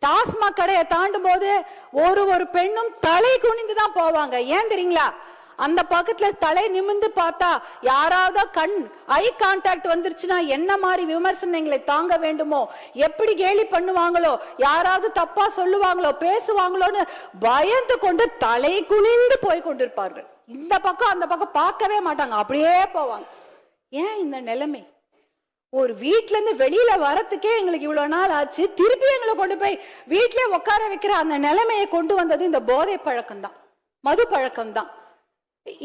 டாஸ்மாக் கடையை தாண்டும் போது ஒரு பெண்ணும் தலை குனிந்துதான் போவாங்க. ஏன் தெரியுங்களா? அந்த பக்கத்துல தலை நிமிந்து பார்த்தா யாராவது ஐ கான்டாக்ட் வந்துருச்சுன்னா என்ன மாதிரி விமர்சனங்களை தாங்க வேண்டுமோ, எப்படி கேலி பண்ணுவாங்களோ, யாராவது தப்பா சொல்லுவாங்களோ, பேசுவாங்களோன்னு பயந்து கொண்டு தலை குனிந்து போய் கொண்டிருப்பார்கள். இந்த பக்கம் அந்த பக்கம் பார்க்கவே மாட்டாங்க, அப்படியே போவாங்க. ஏன் இந்த நிலைமை? ஒரு வீட்டுல இருந்து வெளியில வரத்துக்கே எங்களுக்கு இவ்வளவு நாள் ஆச்சு, திருப்பி எங்களை கொண்டு போய் வீட்டிலே உட்கார வைக்கிற அந்த நிலைமையை கொண்டு வந்தது இந்த போதை பழக்கம் தான், மது பழக்கம் தான்.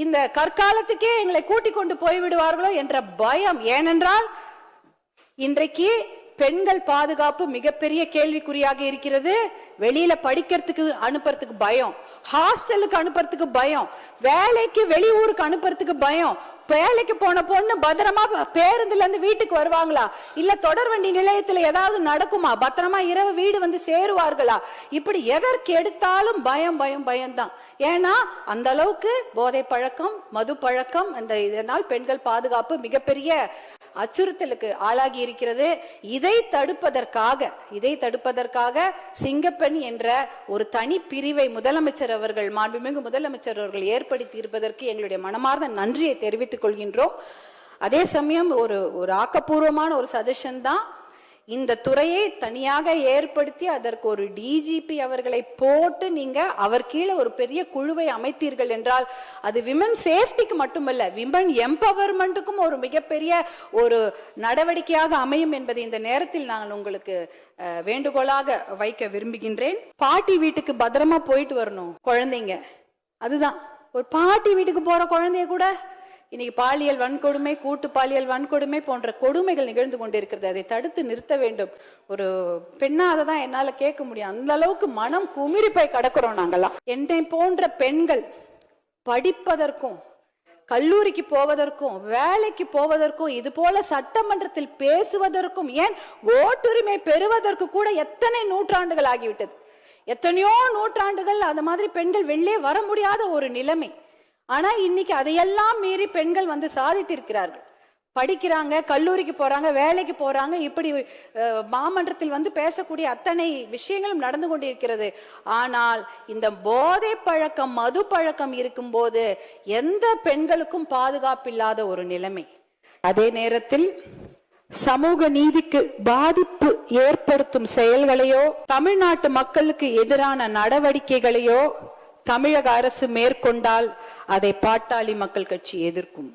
இந்த கற்காலத்துக்கே எங்களை கூட்டிக் கொண்டு போய் விடுவார்களோ என்ற பயம். ஏனென்றால் இன்றைக்கு பெண்கள் பாதுகாப்பு மிகப்பெரிய கேள்விக்குறியாக இருக்கிறது. வெளியில படிக்கிறதுக்கு அனுப்புறதுக்கு பயம், ஹாஸ்டலுக்கு அனுப்புறதுக்கு பயம், வேலைக்கு வெளியூருக்கு அனுப்புறதுக்கு பயம். வேலைக்கு போன பொண்ணு பத்திரமா பேருந்துல இருந்து வீட்டுக்கு வருவாங்களா, இல்ல தொடர்வண்டி நிலையத்துல ஏதாவது நடக்குமா, பத்திரமா இரவு வீடு வந்து சேருவார்களா, இப்படி எதற்கு எடுத்தாலும் பயம் பயம் பயம்தான். ஏன்னா அந்த அளவுக்கு போதை பழக்கம், மது பழக்கம், இதனால் பெண்கள் பாதுகாப்பு மிகப்பெரிய அச்சுறுத்தலுக்கு ஆளாகி இருக்கிறது. இதை தடுப்பதற்காக சிங்கப்பெண் என்ற ஒரு தனி பிரிவை முதலமைச்சர் அவர்கள், மாண்புமிகு முதலமைச்சர் அவர்கள் ஏற்படுத்தி இருப்பதற்கு எங்களுடைய மனமார்ந்த நன்றியை தெரிவித்துக் கொள்கின்றோம். அதே சமயம் ஒரு ஆக்கப்பூர்வமான ஒரு சஜஷன் தான், இந்த துறையை தனியாக ஏற்படுத்தி அதற்கு ஒரு டிஜிபி அவர்களை போட்டு நீங்க அவர் கீழே ஒரு பெரிய குழுவை அமைத்தீர்கள் என்றால் அது விமன் சேஃப்டிக்கு மட்டுமல்ல, விமன் எம்பவர்மெண்ட்டுக்கும் ஒரு மிகப்பெரிய ஒரு நடவடிக்கையாக அமையும் என்பதை இந்த நேரத்தில் நான் உங்களுக்கு வேண்டுகோளாக வைக்க விரும்புகின்றேன். பாட்டி வீட்டுக்கு பத்திரமா போயிட்டு வரணும் குழந்தைங்க, அதுதான். ஒரு பாட்டி வீட்டுக்கு போற குழந்தைய கூட இன்னைக்கு பாலியல் வன்கொடுமை, கூட்டு பாலியல் வன்கொடுமை போன்ற கொடுமைகள் நிகழ்ந்து கொண்டிருக்கிறது. அதை தடுத்து நிறுத்த வேண்டும். ஒரு பெண்ணா அதை தான் என்னால கேட்க முடியும். அந்த அளவுக்கு மனம் குமிறி போய் கிடக்கிறோம் நாங்கெல்லாம். என்னை போன்ற பெண்கள் படிப்பதற்கும், கல்லூரிக்கு போவதற்கும், வேலைக்கு போவதற்கும், இது போல சட்டமன்றத்தில் பேசுவதற்கும், ஏன் ஓட்டுரிமை பெறுவதற்கு கூட எத்தனை நூற்றாண்டுகள் ஆகிவிட்டது. எத்தனையோ நூற்றாண்டுகள் அந்த மாதிரி பெண்கள் வெளியே வர முடியாத ஒரு நிலைமை. ஆனா இன்னைக்கு அதையெல்லாம் மீறி பெண்கள் வந்து சாதித்திருக்கிறார்கள். படிக்கிறாங்க, கல்லூரிக்கு போறாங்க, வேலைக்கு போறாங்க. இப்படி மாமன்றத்தில் வந்து பேசக்கூடிய அத்தனை விஷயங்களும் நடந்து கொண்டிருக்கிறது. ஆனால் இந்த போதை பழக்கம், மது பழக்கம் இருக்கும் போது எந்த பெண்களுக்கும் பாதுகாப்பில்லாத ஒரு நிலைமை. அதே நேரத்தில் சமூக நீதிக்கு பாதிப்பு ஏற்படுத்தும் செயல்களையோ, தமிழ்நாட்டு மக்களுக்கு எதிரான நடவடிக்கைகளையோ தமிழக அரசு மேற்கொண்டால் அதை பாட்டாளி மக்கள் கட்சி எதிர்க்கும்.